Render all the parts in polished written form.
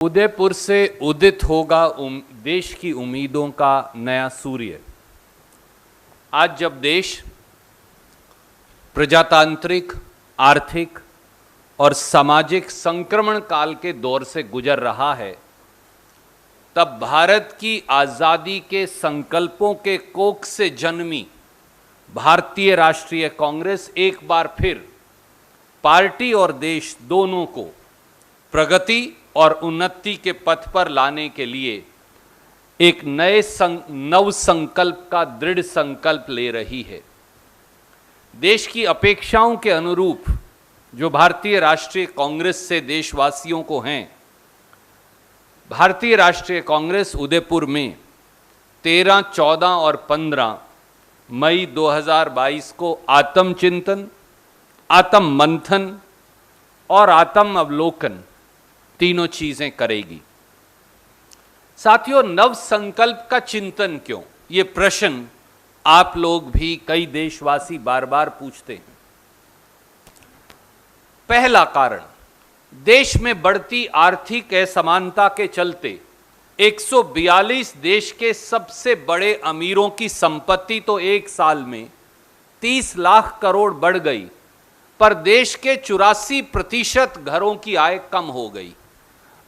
उदयपुर से उदित होगा देश की उम्मीदों का नया सूर्य। आज जब देश प्रजातांत्रिक, आर्थिक और सामाजिक संक्रमण काल के दौर से गुजर रहा है, तब भारत की आज़ादी के संकल्पों के कोख से जन्मी भारतीय राष्ट्रीय कांग्रेस एक बार फिर पार्टी और देश दोनों को प्रगति और उन्नति के पथ पर लाने के लिए एक नए नव संकल्प का दृढ़ संकल्प ले रही है। देश की अपेक्षाओं के अनुरूप जो भारतीय राष्ट्रीय कांग्रेस से देशवासियों को हैं, भारतीय राष्ट्रीय कांग्रेस उदयपुर में 13, 14 और 15 मई 2022 को आत्मचिंतन, आत्म मंथन और आत्म अवलोकन तीनों चीजें करेगी। साथियों, नव संकल्प का चिंतन क्यों? ये प्रश्न आप लोग भी, कई देशवासी बार बार पूछते हैं। पहला कारण, देश में बढ़ती आर्थिक असमानता के चलते 142 देश के सबसे बड़े अमीरों की संपत्ति तो एक साल में 30 लाख करोड़ बढ़ गई, पर देश के 84% घरों की आय कम हो गई।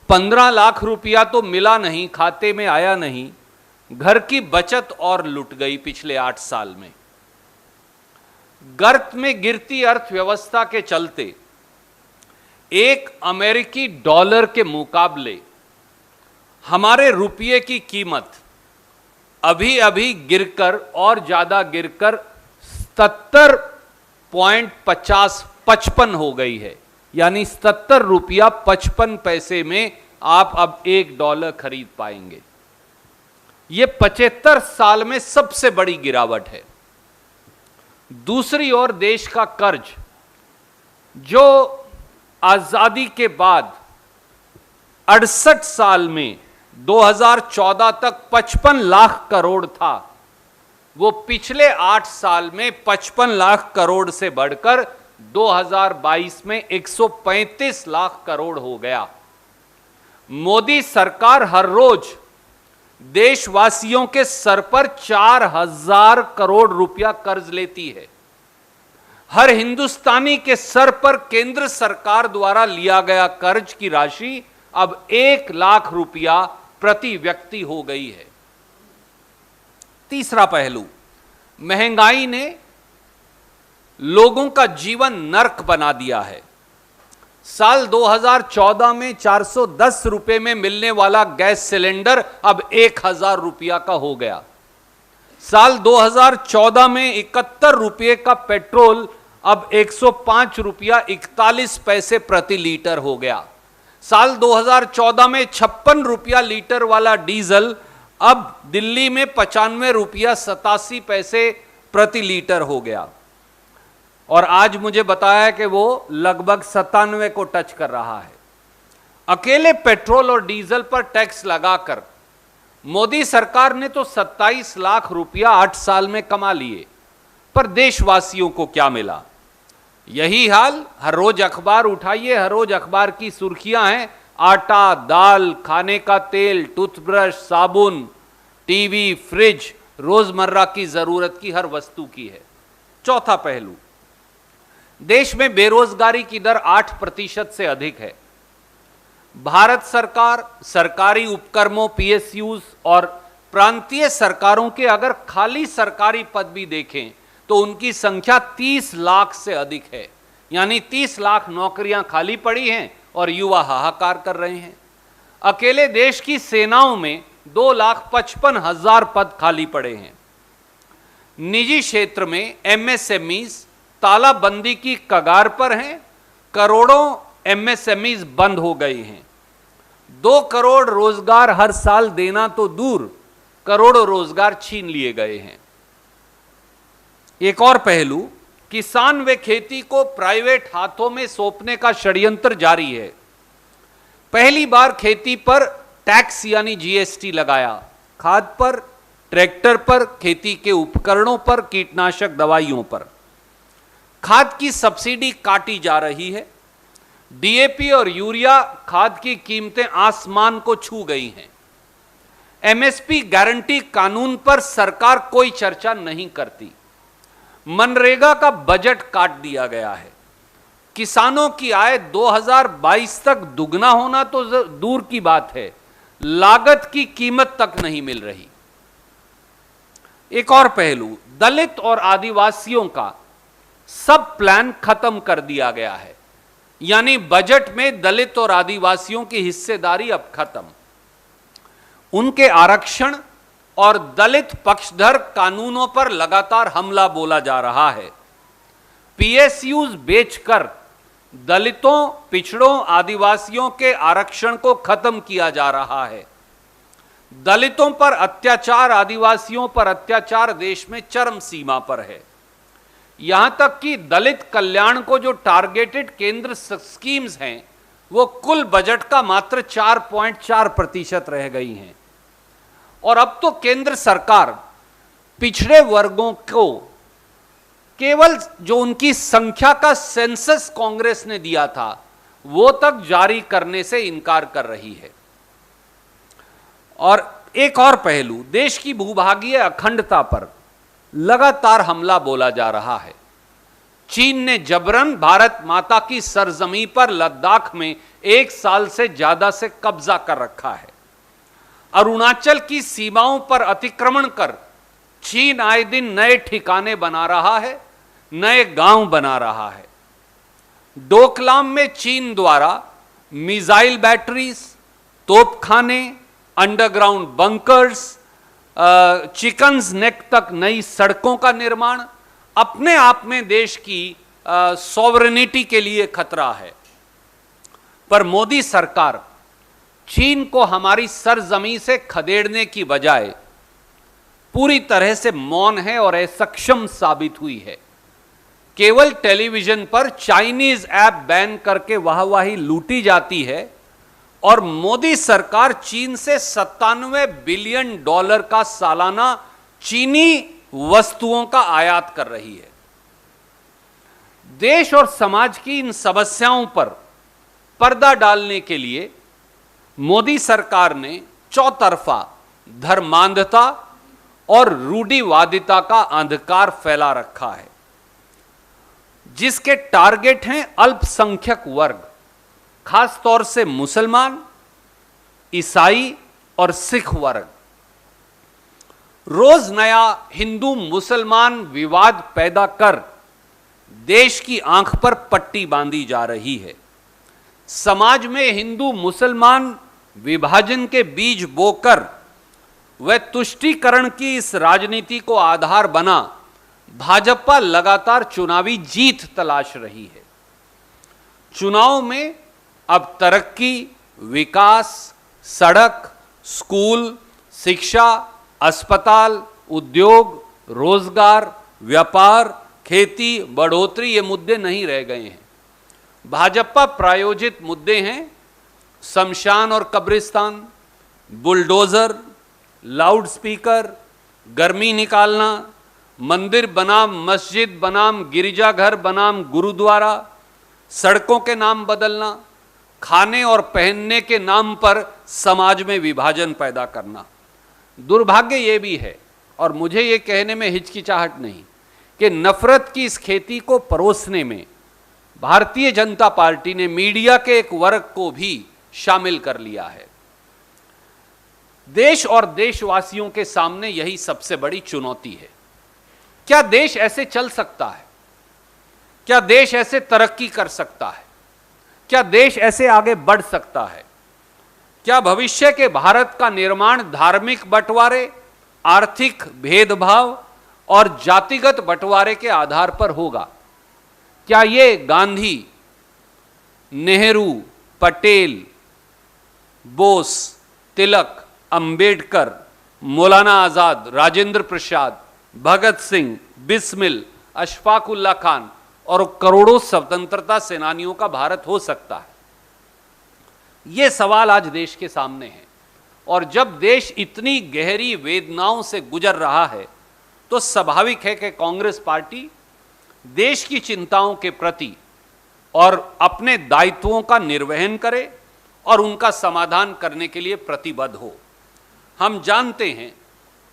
15 लाख रुपया तो मिला नहीं, खाते में आया नहीं, घर की बचत और लुट गई पिछले 8 साल में। गर्त में गिरती अर्थव्यवस्था के चलते एक अमेरिकी डॉलर के मुकाबले हमारे रुपये की कीमत अभी अभी गिरकर और ज्यादा गिरकर 77.55 हो गई है। यानी 77 रुपया 55 पैसे में आप अब $1 खरीद पाएंगे। यह 75 साल में सबसे बड़ी गिरावट है। दूसरी ओर देश का कर्ज, जो आजादी के बाद 68 साल में 2014 तक 55 लाख करोड़ था, वो पिछले 8 साल में 55 लाख करोड़ से बढ़कर 2022 में 135 लाख करोड़ हो गया। मोदी सरकार हर रोज देशवासियों के सर पर 4000 करोड़ रुपया कर्ज लेती है। हर हिंदुस्तानी के सर पर केंद्र सरकार द्वारा लिया गया कर्ज की राशि अब 1 लाख रुपया प्रति व्यक्ति हो गई है। तीसरा पहलू, महंगाई ने लोगों का जीवन नर्क बना दिया है। साल 2014 में 410 रुपए में मिलने वाला गैस सिलेंडर अब 1000 रुपया का हो गया। साल 2014 में 71 रुपये का पेट्रोल अब 105 रुपया 41 पैसे प्रति लीटर हो गया। साल 2014 में 56 रुपया लीटर वाला डीजल अब दिल्ली में 95 रुपया 87 पैसे प्रति लीटर हो गया। और आज मुझे बताया कि वो लगभग 97 को टच कर रहा है। अकेले पेट्रोल और डीजल पर टैक्स लगाकर मोदी सरकार ने तो 27 लाख रुपया 8 साल में कमा लिए, पर देशवासियों को क्या मिला? यही हाल, हर रोज अखबार उठाइए, हर रोज अखबार की सुर्खियां हैं, आटा, दाल, खाने का तेल, टूथब्रश, साबुन, टीवी, फ्रिज, रोजमर्रा की जरूरत की हर वस्तु की है। चौथा पहलू, देश में बेरोजगारी की दर 8% से अधिक है। भारत सरकार, सरकारी उपक्रमों, पीएसयूज और प्रांतीय सरकारों के अगर खाली सरकारी पद भी देखें तो उनकी संख्या 30 लाख से अधिक है। यानी 30 लाख नौकरियां खाली पड़ी हैं और युवा हाहाकार कर रहे हैं। अकेले देश की सेनाओं में 2,55,000 पद खाली पड़े हैं। निजी क्षेत्र में एमएसएमईज तालाबंदी की कगार पर हैं। करोड़ों एमएसएमईज बंद हो गए हैं। 2 करोड़ रोजगार हर साल देना तो दूर, करोड़ों रोजगार छीन लिए गए हैं। एक और पहलू, किसान व खेती को प्राइवेट हाथों में सौंपने का षड्यंत्र जारी है। पहली बार खेती पर टैक्स यानी जीएसटी लगाया, खाद पर, ट्रैक्टर पर, खेती के उपकरणों पर, कीटनाशक दवाइयों पर। खाद की सब्सिडी काटी जा रही है। डीएपी और यूरिया खाद की कीमतें आसमान को छू गई हैं। एमएसपी गारंटी कानून पर सरकार कोई चर्चा नहीं करती। मनरेगा का बजट काट दिया गया है। किसानों की आय 2022 तक दुगना होना तो दूर की बात है, लागत की कीमत तक नहीं मिल रही। एक और पहलू, दलित और आदिवासियों का सब प्लान खत्म कर दिया गया है, यानी बजट में दलित और आदिवासियों की हिस्सेदारी अब खत्म। उनके आरक्षण और दलित पक्षधर कानूनों पर लगातार हमला बोला जा रहा है। पीएसयूज बेचकर दलितों, पिछड़ों, आदिवासियों के आरक्षण को खत्म किया जा रहा है। दलितों पर अत्याचार, आदिवासियों पर अत्याचार देश में चरम सीमा पर है। यहां तक कि दलित कल्याण को जो टारगेटेड केंद्र स्कीम्स हैं, वो कुल बजट का मात्र 4.4% रह गई हैं। और अब तो केंद्र सरकार पिछड़े वर्गों को केवल जो उनकी संख्या का सेंसस कांग्रेस ने दिया था, वो तक जारी करने से इनकार कर रही है। और एक और पहलू, देश की भूभागीय अखंडता पर लगातार हमला बोला जा रहा है। चीन ने जबरन भारत माता की सरजमी पर लद्दाख में 1 साल से ज्यादा से कब्जा कर रखा है। अरुणाचल की सीमाओं पर अतिक्रमण कर चीन आए दिन नए ठिकाने बना रहा है, नए गांव बना रहा है। डोकलाम में चीन द्वारा मिसाइल बैटरीज, तोपखाने, अंडरग्राउंड बंकर्स, चिकन्स नेक तक नई सड़कों का निर्माण अपने आप में देश की सॉवरेनिटी के लिए खतरा है। पर मोदी सरकार चीन को हमारी सरजमी से खदेड़ने की बजाय पूरी तरह से मौन है और असक्षम साबित हुई है। केवल टेलीविजन पर चाइनीज ऐप बैन करके वाहवाही लूटी जाती है और मोदी सरकार चीन से $97 बिलियन का सालाना चीनी वस्तुओं का आयात कर रही है। देश और समाज की इन समस्याओं पर पर्दा डालने के लिए मोदी सरकार ने चौतरफा धर्मांधता और रूढ़िवादिता का अंधकार फैला रखा है, जिसके टारगेट हैं अल्पसंख्यक वर्ग, खास तौर से मुसलमान, ईसाई और सिख वर्ग। रोज नया हिंदू मुसलमान विवाद पैदा कर देश की आंख पर पट्टी बांधी जा रही है। समाज में हिंदू मुसलमान विभाजन के बीज बोकर व तुष्टीकरण की इस राजनीति को आधार बना भाजपा लगातार चुनावी जीत तलाश रही है। चुनाव में अब तरक्की, विकास, सड़क, स्कूल, शिक्षा, अस्पताल, उद्योग, रोजगार, व्यापार, खेती, बढ़ोतरी ये मुद्दे नहीं रह गए हैं। भाजपा प्रायोजित मुद्दे हैं शमशान और कब्रिस्तान, बुलडोजर, लाउड स्पीकर, गर्मी निकालना, मंदिर बनाम मस्जिद बनाम गिरजाघर बनाम गुरुद्वारा, सड़कों के नाम बदलना, खाने और पहनने के नाम पर समाज में विभाजन पैदा करना। दुर्भाग्य ये भी है, और मुझे ये कहने में हिचकिचाहट नहीं, कि नफरत की इस खेती को परोसने में भारतीय जनता पार्टी ने मीडिया के एक वर्ग को भी शामिल कर लिया है। देश और देशवासियों के सामने यही सबसे बड़ी चुनौती है। क्या देश ऐसे चल सकता है? क्या देश ऐसे तरक्की कर सकता है? क्या देश ऐसे आगे बढ़ सकता है? क्या भविष्य के भारत का निर्माण धार्मिक बंटवारे, आर्थिक भेदभाव और जातिगत बंटवारे के आधार पर होगा? क्या ये गांधी, नेहरू, पटेल, बोस, तिलक, अंबेडकर, मौलाना आजाद, राजेंद्र प्रसाद, भगत सिंह, बिस्मिल, अशफाकुल्ला खान और करोड़ों स्वतंत्रता सेनानियों का भारत हो सकता है? यह सवाल आज देश के सामने है। और जब देश इतनी गहरी वेदनाओं से गुजर रहा है, तो स्वाभाविक है कि कांग्रेस पार्टी देश की चिंताओं के प्रति और अपने दायित्वों का निर्वहन करे और उनका समाधान करने के लिए प्रतिबद्ध हो। हम जानते हैं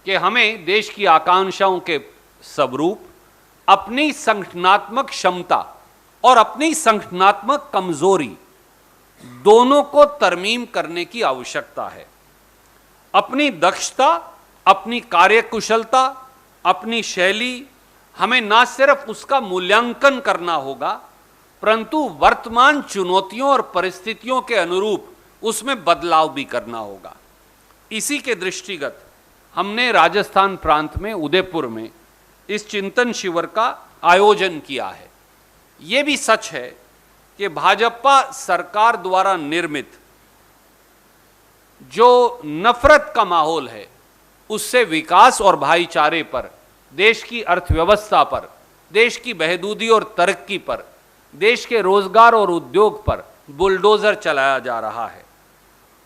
कि हमें देश की आकांक्षाओं के स्वरूप अपनी संगठनात्मक क्षमता और अपनी संगठनात्मक कमजोरी दोनों को तरमीम करने की आवश्यकता है। अपनी दक्षता, अपनी कार्यकुशलता, अपनी शैली, हमें ना सिर्फ उसका मूल्यांकन करना होगा परंतु वर्तमान चुनौतियों और परिस्थितियों के अनुरूप उसमें बदलाव भी करना होगा। इसी के दृष्टिगत हमने राजस्थान प्रांत में उदयपुर में इस चिंतन शिविर का आयोजन किया है। ये भी सच है कि भाजपा सरकार द्वारा निर्मित जो नफरत का माहौल है उससे विकास और भाईचारे पर, देश की अर्थव्यवस्था पर, देश की बहबूदी और तरक्की पर, देश के रोजगार और उद्योग पर बुलडोजर चलाया जा रहा है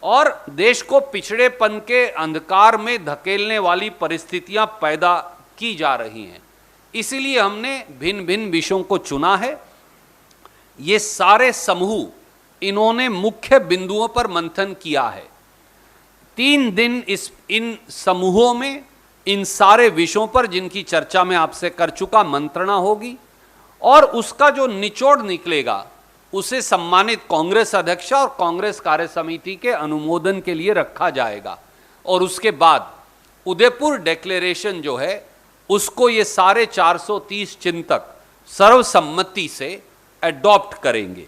और देश को पिछड़ेपन के अंधकार में धकेलने वाली परिस्थितियां पैदा की जा रही हैं। इसीलिए हमने भिन्न भिन्न विषयों को चुना है। ये सारे समूह इन्होंने मुख्य बिंदुओं पर मंथन किया है। 3 दिन इन समूहों में इन सारे विषयों पर जिनकी चर्चा मैं आपसे कर चुका मंत्रणा होगी और उसका जो निचोड़ निकलेगा उसे सम्मानित कांग्रेस अध्यक्ष और कांग्रेस कार्य समिति के अनुमोदन के लिए रखा जाएगा और उसके बाद उदयपुर डिक्लेरेशन जो है उसको ये सारे 430 चिंतक सर्वसम्मति से एडॉप्ट करेंगे।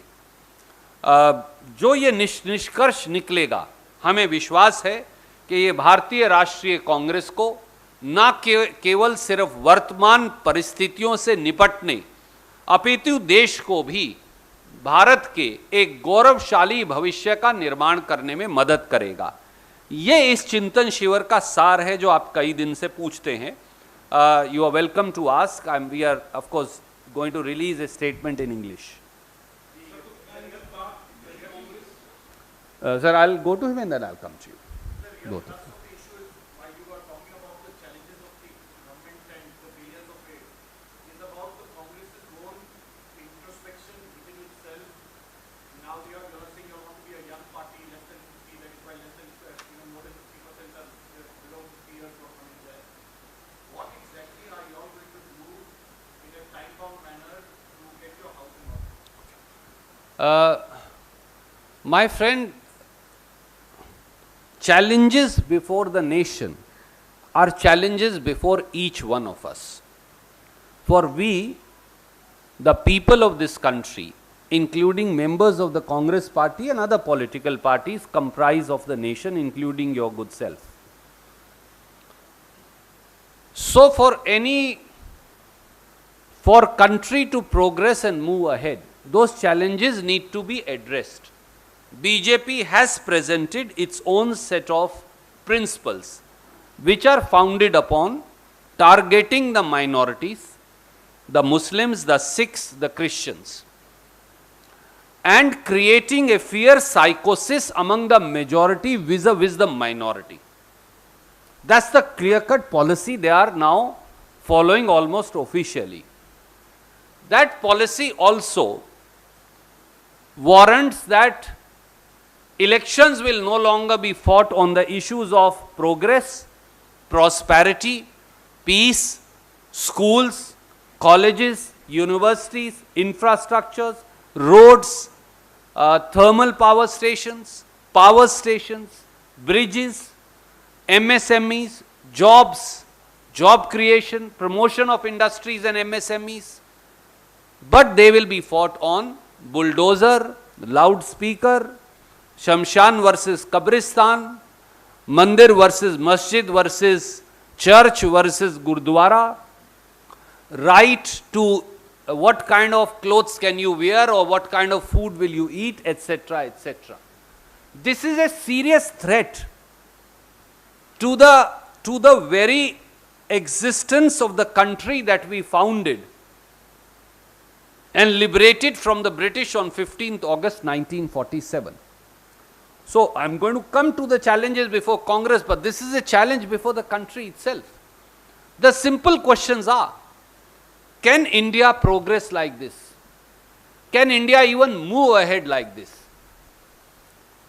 जो ये निष्कर्ष निकलेगा, हमें विश्वास है कि ये भारतीय राष्ट्रीय कांग्रेस को न केवल सिर्फ वर्तमान परिस्थितियों से निपटने अपितु देश को भी भारत के एक गौरवशाली भविष्य का निर्माण करने में मदद करेगा। ये इस चिंतन शिविर का सार है जो आप कई दिन से पूछते हैं। You are welcome to ask. We are of course going to release a statement in English. Sir, I will go to him and then I will come to you both. My friend, challenges before the nation are challenges before each one of us. For we, the people of this country, including members of the Congress party and other political parties, comprise of the nation, including your good self. So for country to progress and move ahead, those challenges need to be addressed. BJP has presented its own set of principles which are founded upon targeting the minorities, the Muslims, the Sikhs, the Christians, and creating a fear psychosis among the majority vis-a-vis the minority. That's the clear-cut policy they are now following almost officially. That policy also warrants that elections will no longer be fought on the issues of progress, prosperity, peace, schools, colleges, universities, infrastructures, roads, thermal power stations, bridges, MSMEs, jobs, job creation, promotion of industries and MSMEs. But they will be fought on bulldozer, loudspeaker, Shamshan versus Kabristan, Mandir versus Masjid versus Church versus Gurdwara, right to what kind of clothes can you wear or what kind of food will you eat, etc., etc. This is a serious threat to the very existence of the country that we founded and liberated from the British on 15th August 1947. So I'm going to come to the challenges before Congress, but this is a challenge before the country itself. The simple questions are, can India progress like this? Can India even move ahead like this?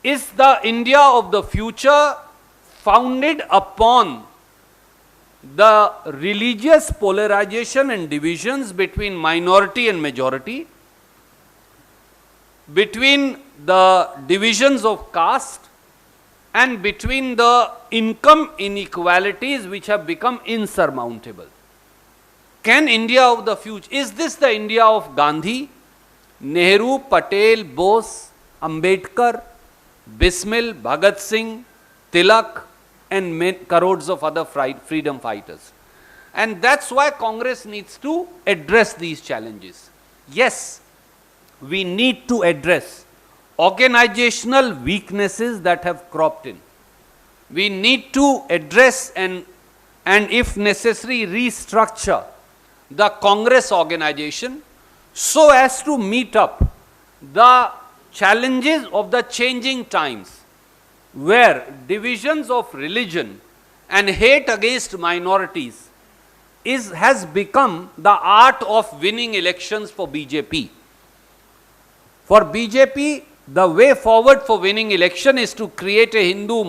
Is the India of the future founded upon the religious polarization and divisions between minority and majority, between the divisions of caste, and between the income inequalities which have become insurmountable? Can India of the future, is this the India of Gandhi, Nehru, Patel, Bose, Ambedkar, Bismil, Bhagat Singh, Tilak, and crores of other freedom fighters? And that's why Congress needs to address these challenges. Yes, we need to address organizational weaknesses that have cropped in. We need to address and if necessary restructure the Congress organization so as to meet up the challenges of the changing times, where divisions of religion and hate against minorities has become the art of winning elections for BJP. For BJP, the way forward for winning election is to create a Hindu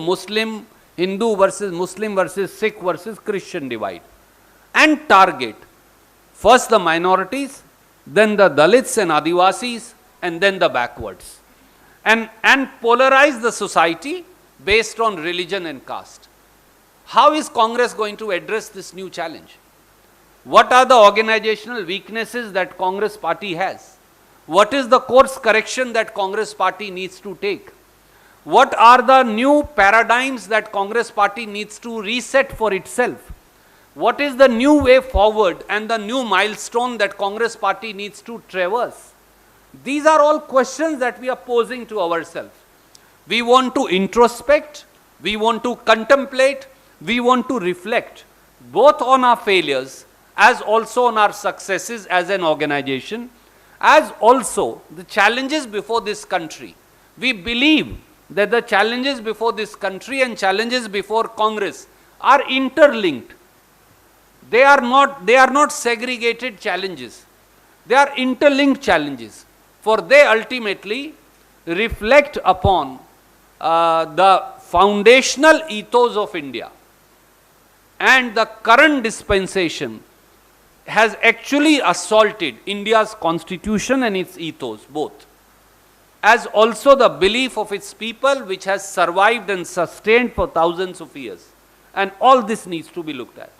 versus Muslim versus Sikh versus Christian divide, and target first the minorities, then the Dalits and Adivasis, and then the backwards, and polarize the society based on religion and caste. How is Congress going to address this new challenge? What are the organizational weaknesses that Congress party has? What is the course correction that Congress party needs to take? What are the new paradigms that Congress party needs to reset for itself? What is the new way forward and the new milestone that Congress party needs to traverse? These are all questions that we are posing to ourselves. We want to introspect, we want to contemplate, we want to reflect both on our failures as also on our successes as an organization, as also the challenges before this country. We believe that the challenges before this country and challenges before Congress are interlinked. They are not segregated challenges. They are interlinked challenges, for they ultimately reflect upon the foundational ethos of India. And the current dispensation has actually assaulted India's constitution and its ethos both, as also the belief of its people, which has survived and sustained for thousands of years. And all this needs to be looked at.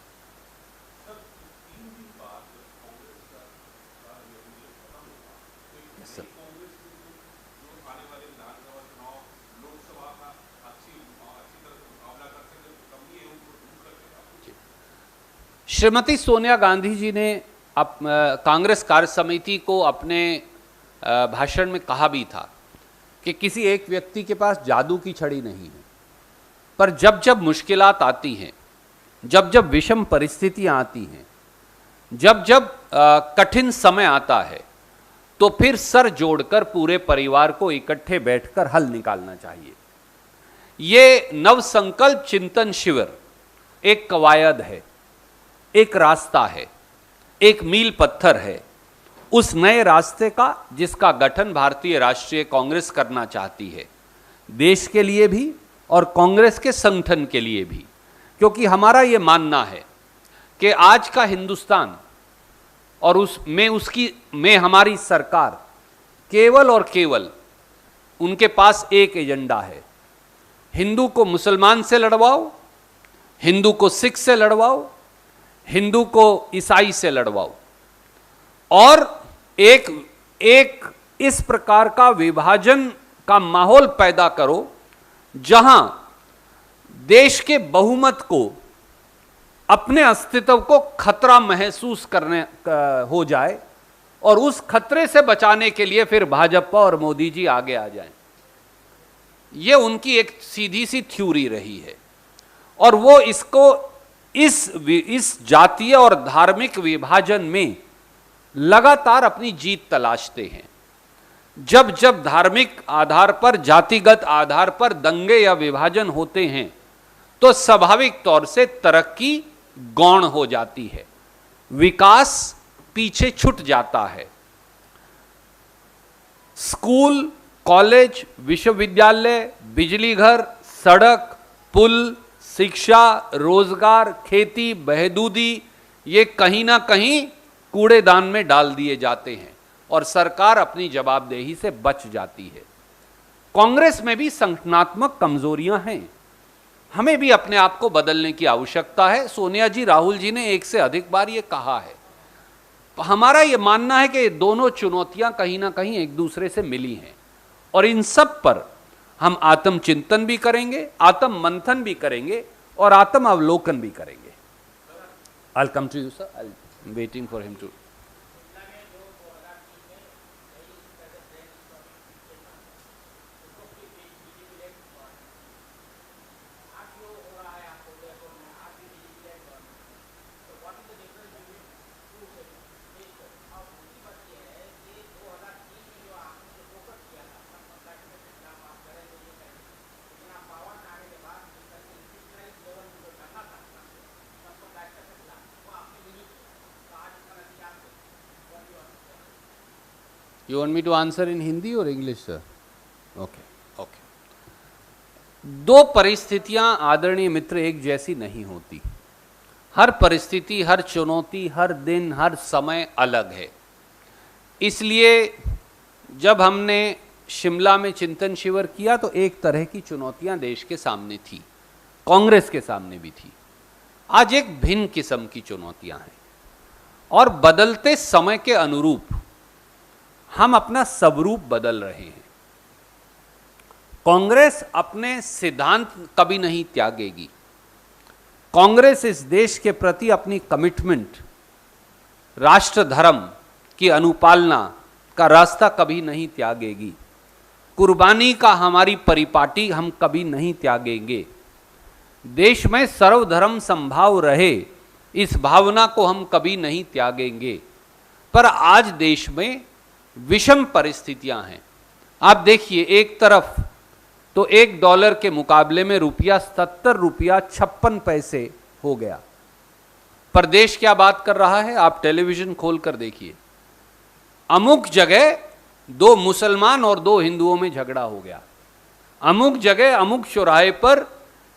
Yes, sir. Shrimati Sonia Gandhi ji ने कांग्रेस कार्य समिति को अपने भाषण में कहा भी था कि किसी एक व्यक्ति के पास जादू की छड़ी नहीं है, पर जब जब मुश्किलात आती हैं, जब जब विषम परिस्थितियां आती हैं, जब जब कठिन समय आता है, तो फिर सर जोड़कर पूरे परिवार को इकट्ठे बैठकर हल निकालना चाहिए। ये नवसंकल्प चिंतन शिविर एक कवायद है, एक रास्ता है, एक मील पत्थर है उस नए रास्ते का जिसका गठन भारतीय राष्ट्रीय कांग्रेस करना चाहती है, देश के लिए भी और कांग्रेस के संगठन के लिए भी। क्योंकि हमारा ये मानना है कि आज का हिंदुस्तान और उसमें हमारी सरकार केवल और केवल उनके पास एक एजेंडा है, हिंदू को मुसलमान से लड़वाओ, हिंदू को सिख से लड़वाओ, हिंदू को ईसाई से लड़वाओ, और एक इस प्रकार का विभाजन का माहौल पैदा करो जहां देश के बहुमत को, अपने अस्तित्व को खतरा महसूस करने हो जाए, और उस खतरे से बचाने के लिए फिर भाजपा और मोदी जी आगे आ जाएं। ये उनकी एक सीधी सी थ्योरी रही है, और वो इसको इस जातीय और धार्मिक विभाजन में लगातार अपनी जीत तलाशते हैं। जब जब धार्मिक आधार पर, जातिगत आधार पर दंगे या विभाजन होते हैं, तो स्वाभाविक तौर से तरक्की गौण हो जाती है, विकास पीछे छूट जाता है। स्कूल, कॉलेज, विश्वविद्यालय, बिजली घर, सड़क, पुल, शिक्षा, रोजगार, खेती, बहबूदी, ये कहीं ना कहीं कूड़ेदान में डाल दिए जाते हैं और सरकार अपनी जवाबदेही से बच जाती है। कांग्रेस में भी संगठनात्मक कमजोरियां हैं, हमें भी अपने आप को बदलने की आवश्यकता है। सोनिया जी, राहुल जी ने एक से अधिक बार ये कहा है। हमारा ये मानना है कि ये दोनों चुनौतियां कहीं ना कहीं एक दूसरे से मिली हैं और इन सब पर हम आत्मचिंतन भी करेंगे, आत्म मंथन भी करेंगे और आत्म अवलोकन भी करेंगे। I will come to you sir, I am waiting for him too. You want me to answer in Hindi or English, sir? Okay, okay. दो परिस्थितियां आदरणीय मित्र एक जैसी नहीं होती। हर परिस्थिति, हर चुनौती, हर दिन, हर समय अलग है। इसलिए जब हमने शिमला में चिंतन शिविर किया तो एक तरह की चुनौतियां देश के सामने थी, कांग्रेस के सामने भी थी। आज एक भिन्न किस्म की चुनौतियां हैं और बदलते समय के अनुरूप हम अपना स्वरूप बदल रहे हैं। कांग्रेस अपने सिद्धांत कभी नहीं त्यागेगी। कांग्रेस इस देश के प्रति अपनी कमिटमेंट, राष्ट्र धर्म की अनुपालना का रास्ता कभी नहीं त्यागेगी। कुर्बानी का हमारी परिपाटी हम कभी नहीं त्यागेंगे। देश में सर्वधर्म संभाव रहे, इस भावना को हम कभी नहीं त्यागेंगे। पर आज देश में विषम परिस्थितियां हैं। आप देखिए, एक तरफ तो $1 के मुकाबले में रुपया 70 रुपया 56 पैसे हो गया। पर देश क्या बात कर रहा है, आप टेलीविजन खोलकर देखिए। अमुक जगह 2 मुसलमान और 2 हिंदुओं में झगड़ा हो गया। अमुक जगह, अमुक चौराहे पर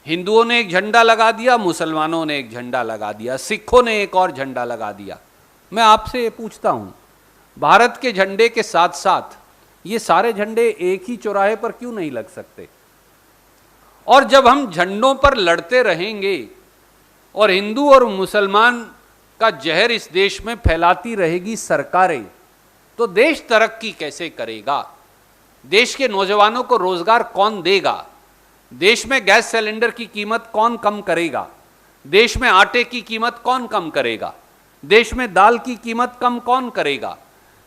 हिंदुओं ने एक झंडा लगा दिया, मुसलमानों ने एक झंडा लगा दिया, सिखों ने एक और झंडा लगा दिया। मैं आपसे ये पूछता हूं, भारत के झंडे के साथ साथ ये सारे झंडे एक ही चौराहे पर क्यों नहीं लग सकते? और जब हम झंडों पर लड़ते रहेंगे और हिंदू और मुसलमान का जहर इस देश में फैलाती रहेगी सरकारें, तो देश तरक्की कैसे करेगा? देश के नौजवानों को रोजगार कौन देगा? देश में गैस सिलेंडर की कीमत कौन कम करेगा? देश में आटे की कीमत कौन कम करेगा? देश में दाल की कीमत कम कौन करेगा?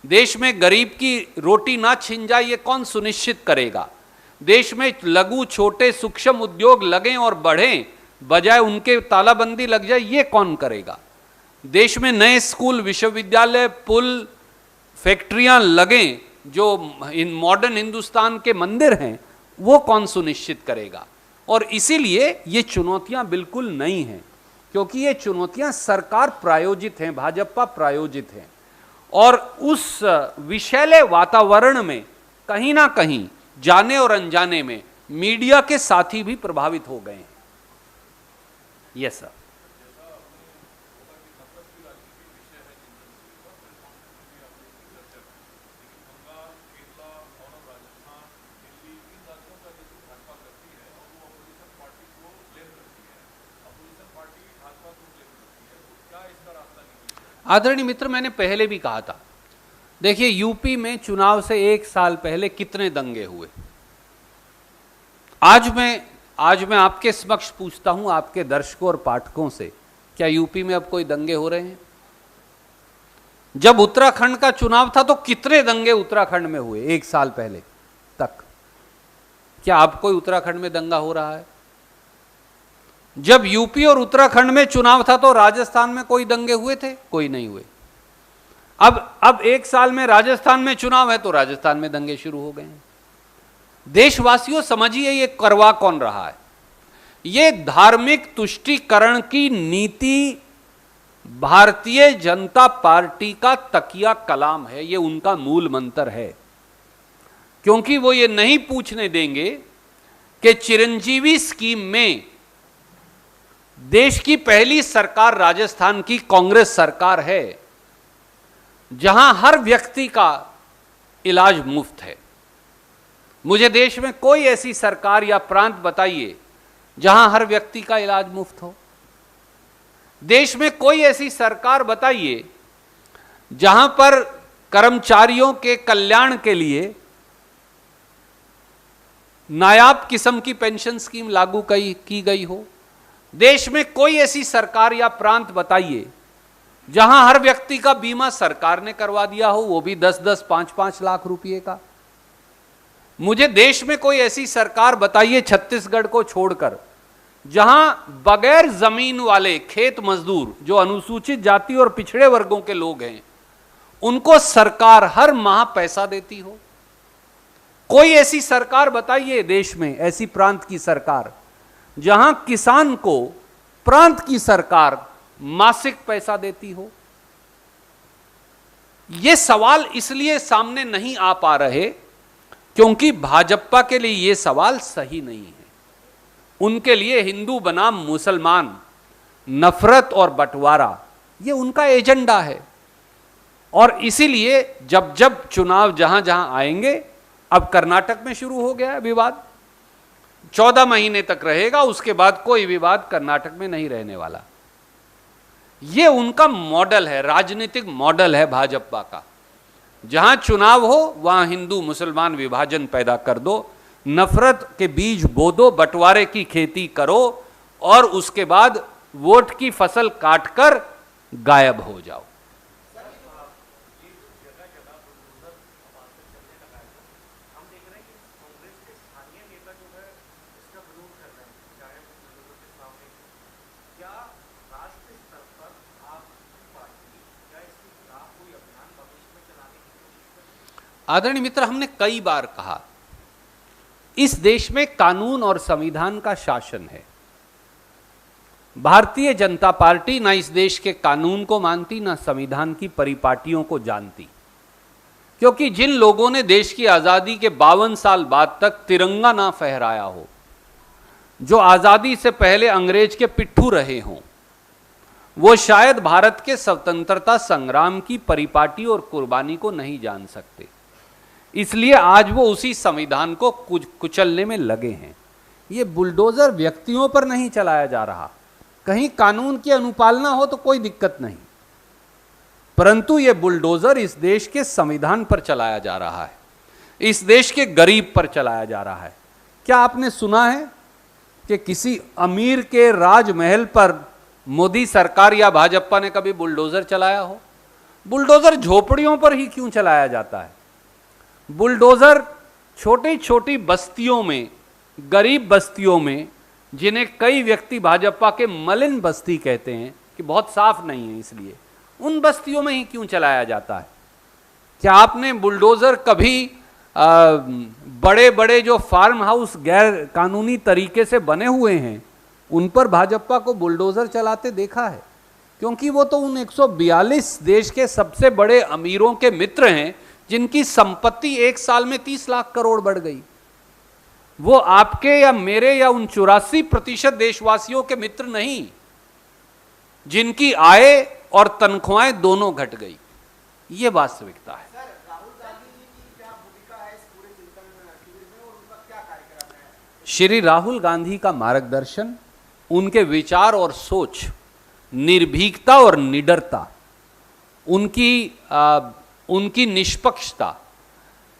देश में गरीब की रोटी ना छिन जाए, ये कौन सुनिश्चित करेगा? देश में लघु छोटे सूक्ष्म उद्योग लगें और बढ़ें, बजाय उनके तालाबंदी लग जाए, ये कौन करेगा? देश में नए स्कूल, विश्वविद्यालय, पुल, फैक्ट्रियां लगें, जो इन मॉडर्न हिंदुस्तान के मंदिर हैं, वो कौन सुनिश्चित करेगा? और इसीलिए ये चुनौतियां बिल्कुल नई हैं, क्योंकि ये चुनौतियां सरकार प्रायोजित हैं, भाजपा प्रायोजित हैं। और उस विषैले वातावरण में कहीं ना कहीं जाने और अनजाने में मीडिया के साथी भी प्रभावित हो गए हैं। Yes sir. आदरणीय मित्र, मैंने पहले भी कहा था, देखिए यूपी में चुनाव से 1 साल पहले कितने दंगे हुए। आज मैं आपके समक्ष पूछता हूं, आपके दर्शकों और पाठकों से, क्या यूपी में अब कोई दंगे हो रहे हैं? जब उत्तराखंड का चुनाव था तो कितने दंगे उत्तराखंड में हुए 1 साल पहले तक? क्या अब कोई उत्तराखंड में दंगा हो रहा है? जब यूपी और उत्तराखंड में चुनाव था तो राजस्थान में कोई दंगे हुए थे? कोई नहीं हुए। अब 1 साल में राजस्थान में चुनाव है तो राजस्थान में दंगे शुरू हो गए हैं। देशवासियों समझिए, ये करवा कौन रहा है? ये धार्मिक तुष्टीकरण की नीति भारतीय जनता पार्टी का तकिया कलाम है, ये उनका मूल मंत्र है। क्योंकि वो ये नहीं पूछने देंगे कि चिरंजीवी स्कीम में देश की पहली सरकार राजस्थान की कांग्रेस सरकार है, जहां हर व्यक्ति का इलाज मुफ्त है। मुझे देश में कोई ऐसी सरकार या प्रांत बताइए जहां हर व्यक्ति का इलाज मुफ्त हो। देश में कोई ऐसी सरकार बताइए जहां पर कर्मचारियों के कल्याण के लिए नायाब किस्म की पेंशन स्कीम लागू की गई हो। देश में कोई ऐसी सरकार या प्रांत बताइए जहां हर व्यक्ति का बीमा सरकार ने करवा दिया हो, वो भी 10-10, 5-5 लाख रुपए का। मुझे देश में कोई ऐसी सरकार बताइए, छत्तीसगढ़ को छोड़कर, जहां बगैर जमीन वाले खेत मजदूर जो अनुसूचित जाति और पिछड़े वर्गों के लोग हैं, उनको सरकार हर माह पैसा देती हो। कोई ऐसी सरकार बताइए देश में, ऐसी प्रांत की सरकार, जहां किसान को प्रांत की सरकार मासिक पैसा देती हो। ये सवाल इसलिए सामने नहीं आ पा रहे क्योंकि भाजपा के लिए ये सवाल सही नहीं है। उनके लिए हिंदू बनाम मुसलमान, नफरत और बंटवारा, ये उनका एजेंडा है। और इसीलिए जब जब चुनाव जहां जहां आएंगे, अब कर्नाटक में शुरू हो गया है विवाद, 14 महीने तक रहेगा, उसके बाद कोई विवाद कर्नाटक में नहीं रहने वाला। ये उनका मॉडल है, राजनीतिक मॉडल है भाजपा का। जहां चुनाव हो वहां हिंदू मुसलमान विभाजन पैदा कर दो, नफरत के बीज बो दो, बंटवारे की खेती करो और उसके बाद वोट की फसल काटकर गायब हो जाओ। आदरणीय मित्र, हमने कई बार कहा, इस देश में कानून और संविधान का शासन है। भारतीय जनता पार्टी ना इस देश के कानून को मानती, ना संविधान की परिपाटियों को जानती। क्योंकि जिन लोगों ने देश की आजादी के 52 साल बाद तक तिरंगा ना फहराया हो, जो आजादी से पहले अंग्रेज के पिट्ठू रहे हों, वो शायद भारत के स्वतंत्रता संग्राम की परिपाटी और कुर्बानी को नहीं जान सकते। इसलिए आज वो उसी संविधान को कुचलने में लगे हैं। ये बुलडोजर व्यक्तियों पर नहीं चलाया जा रहा, कहीं कानून की अनुपालना हो तो कोई दिक्कत नहीं, परंतु ये बुलडोजर इस देश के संविधान पर चलाया जा रहा है, इस देश के गरीब पर चलाया जा रहा है। क्या आपने सुना है कि किसी अमीर के राजमहल पर मोदी सरकार या भाजपा ने कभी बुलडोजर चलाया हो? बुलडोजर झोपड़ियों पर ही क्यों चलाया जाता है? बुलडोजर छोटी छोटी बस्तियों में, गरीब बस्तियों में, जिन्हें कई व्यक्ति भाजपा के मलिन बस्ती कहते हैं कि बहुत साफ नहीं है, इसलिए उन बस्तियों में ही क्यों चलाया जाता है? क्या आपने बुलडोजर कभी बड़े बड़े जो फार्म हाउस गैर कानूनी तरीके से बने हुए हैं उन पर भाजपा को बुलडोजर चलाते देखा है? क्योंकि वो तो उन 142 देश के सबसे बड़े अमीरों के मित्र हैं जिनकी संपत्ति एक साल में 30 लाख करोड़ बढ़ गई। वो आपके या मेरे या उन 84% देशवासियों के मित्र नहीं, जिनकी आय और तनख्वाहें दोनों घट गई। ये वास्तविकता है। सर, राहुल गांधी जी की क्या भूमिका है इस पूरे चिंतन शिविर में और उनका क्या कार्यक्रम है? श्री राहुल गांधी का मार्गदर्शन, उनके विचार और सोच, निर्भीकता और निडरता, उनकी निष्पक्षता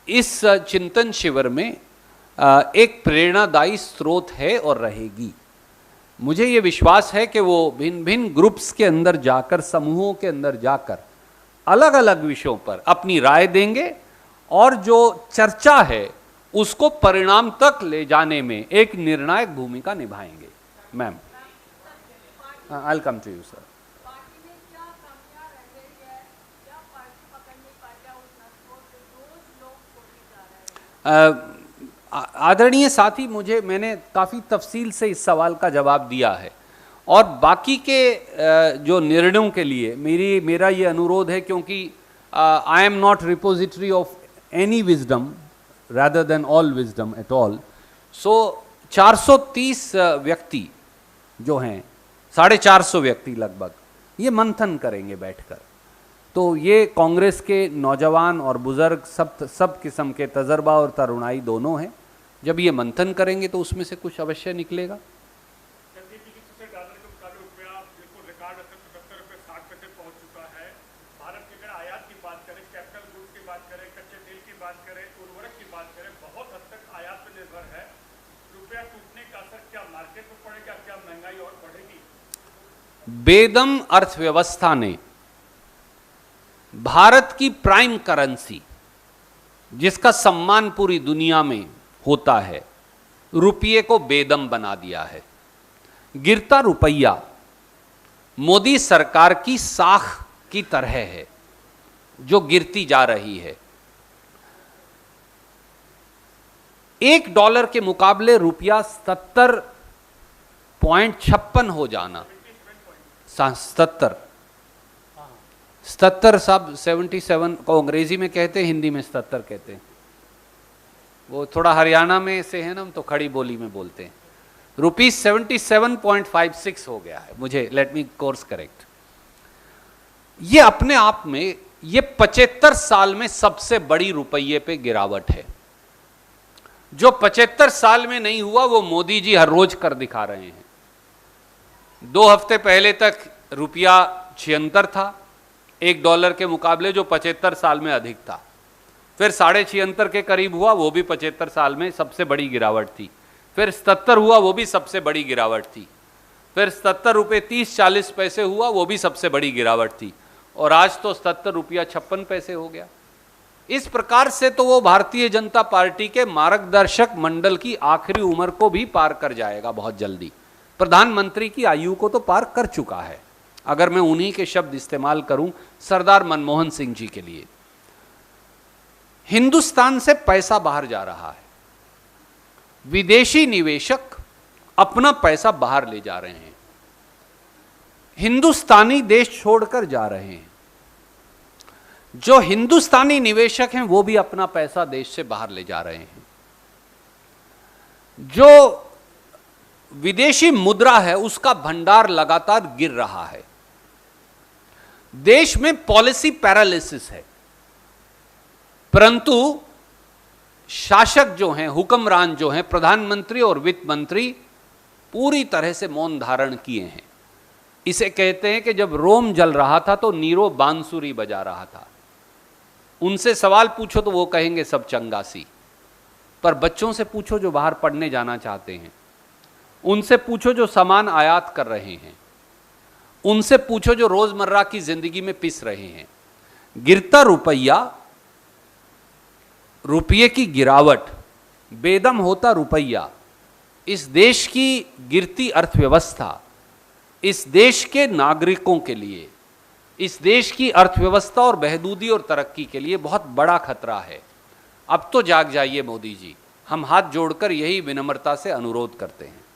इस चिंतन शिविर में एक प्रेरणादायी स्रोत है और रहेगी। मुझे ये विश्वास है कि वो भिन्न भिन्न ग्रुप्स के अंदर जाकर, समूहों के अंदर जाकर अलग अलग विषयों पर अपनी राय देंगे और जो चर्चा है उसको परिणाम तक ले जाने में एक निर्णायक भूमिका निभाएंगे। Ma'am, I will come to you sir. आदरणीय साथी, मैंने काफ़ी तफसील से इस सवाल का जवाब दिया है और बाकी के जो निर्णयों के लिए मेरा ये अनुरोध है, क्योंकि I am not repository of any wisdom rather than all wisdom at all. So 430 व्यक्ति जो हैं, 450 व्यक्ति लगभग, ये मंथन करेंगे बैठकर। तो ये कांग्रेस के नौजवान और बुजुर्ग सब किस्म के तजर्बा और तरुणाई दोनों हैं। जब ये मंथन करेंगे तो उसमें से कुछ अवश्य निकलेगा। बेदम अर्थव्यवस्था ने भारत की प्राइम करेंसी, जिसका सम्मान पूरी दुनिया में होता है, रुपये को बेदम बना दिया है। गिरता रुपया मोदी सरकार की साख की तरह है जो गिरती जा रही है। $1 के मुकाबले रुपया 70.56 हो जाना, 77 साहब 77 को अंग्रेजी में कहते हैं, हिंदी में 77 कहते हैं। वो थोड़ा हरियाणा में से है ना, हम तो खड़ी बोली में बोलते हैं। ₹77.56 हो गया है। मुझे लेट मी कोर्स करेक्ट। ये अपने आप में ये 75 साल में सबसे बड़ी रुपये पे गिरावट है। जो 75 साल में नहीं हुआ वो मोदी जी हर रोज कर दिखा रहे हैं। 2 हफ्ते पहले तक रुपया 76 था $1 के मुकाबले, जो 75 साल में अधिक था। फिर 76.5 के करीब हुआ, वो भी 75 साल में सबसे बड़ी गिरावट थी। फिर 77 हुआ, वो भी सबसे बड़ी गिरावट थी। फिर 77 रुपये 30-40 पैसे हुआ, वो भी सबसे बड़ी गिरावट थी। और आज तो 77 रुपया 56 पैसे हो गया। इस प्रकार से तो वो भारतीय जनता पार्टी के मार्गदर्शक मंडल की आखिरी उम्र को भी पार कर जाएगा बहुत जल्दी। प्रधानमंत्री की आयु को तो पार कर चुका है। अगर मैं उन्हीं के शब्द इस्तेमाल करूं सरदार मनमोहन सिंह जी के लिए, हिंदुस्तान से पैसा बाहर जा रहा है। विदेशी निवेशक अपना पैसा बाहर ले जा रहे हैं, हिंदुस्तानी देश छोड़कर जा रहे हैं। जो हिंदुस्तानी निवेशक हैं वो भी अपना पैसा देश से बाहर ले जा रहे हैं। जो विदेशी मुद्रा है उसका भंडार लगातार गिर रहा है। देश में पॉलिसी पैरालिसिस है, परंतु शासक जो हैं, हुक्मरान जो हैं, प्रधानमंत्री और वित्त मंत्री पूरी तरह से मौन धारण किए हैं। इसे कहते हैं कि जब रोम जल रहा था तो नीरो बांसुरी बजा रहा था। उनसे सवाल पूछो तो वो कहेंगे सब चंगासी। पर बच्चों से पूछो जो बाहर पढ़ने जाना चाहते हैं, उनसे पूछो जो सामान आयात कर रहे हैं, उनसे पूछो जो रोजमर्रा की जिंदगी में पिस रहे हैं। गिरता रुपया, रुपये की गिरावट, बेदम होता रुपया, इस देश की गिरती अर्थव्यवस्था इस देश के नागरिकों के लिए, इस देश की अर्थव्यवस्था और बहबूदी और तरक्की के लिए बहुत बड़ा खतरा है। अब तो जाग जाइए मोदी जी, हम हाथ जोड़कर यही विनम्रता से अनुरोध करते हैं।